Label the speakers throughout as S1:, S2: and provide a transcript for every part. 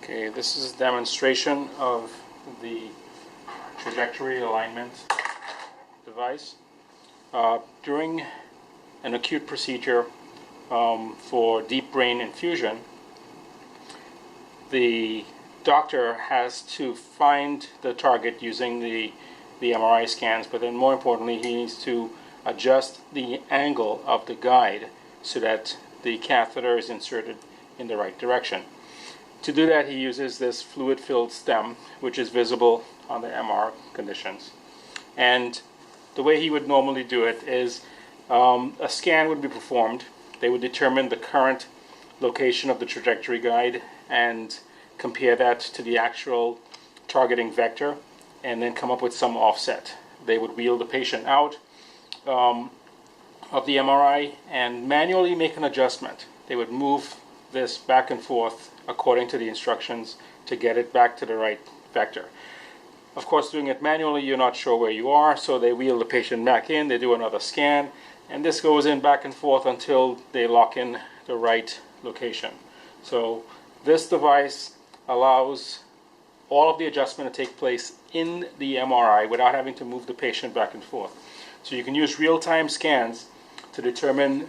S1: Okay, this is a demonstration of the trajectory alignment device. During an acute procedure for deep brain infusion, the doctor has to find the target using the MRI scans, but then more importantly, he needs to adjust the angle of the guide so that the catheter is inserted in the right direction. To do that, he uses this fluid-filled stem, which is visible on the MR conditions. And the way he would normally do it is a scan would be performed. They would determine the current location of the trajectory guide and compare that to the actual targeting vector and then come up with some offset. They would wheel the patient out of the MRI and manually make an adjustment. They would move this back and forth according to the instructions to get it back to the right vector. Of course, doing it manually, you're not sure where you are, so they wheel the patient back in, they do another scan, and this goes in back and forth until they lock in the right location. So this device allows all of the adjustment to take place in the MRI without having to move the patient back and forth. So you can use real-time scans to determine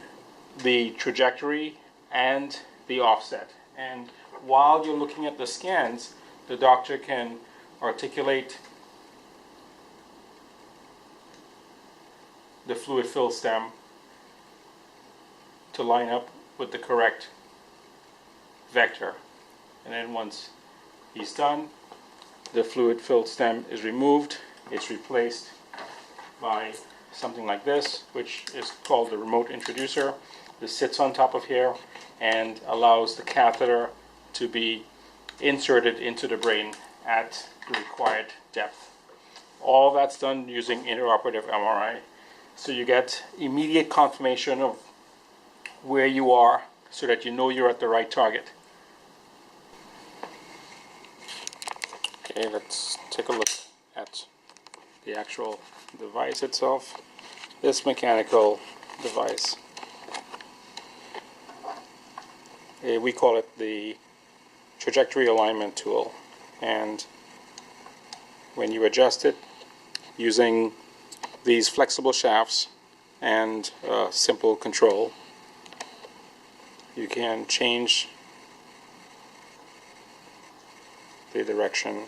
S1: the trajectory and the offset. And while you're looking at the scans, the doctor can articulate the fluid-filled stem to line up with the correct vector. And then once he's done, the fluid-filled stem is removed. It's replaced by something like this, which is called the remote introducer. This sits on top of here and allows the catheter to be inserted into the brain at the required depth. All that's done using intraoperative MRI. So you get immediate confirmation of where you are so that you know you're at the right target. Okay, let's take a look at the actual device itself. This mechanical device, we call it the trajectory alignment tool, and when you adjust it using these flexible shafts and simple control, you can change the direction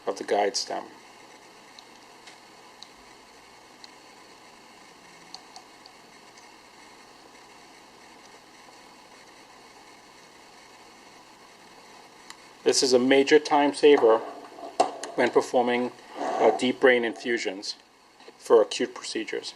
S1: of the guide stem. This is a major time saver when performing deep brain infusions for acute procedures.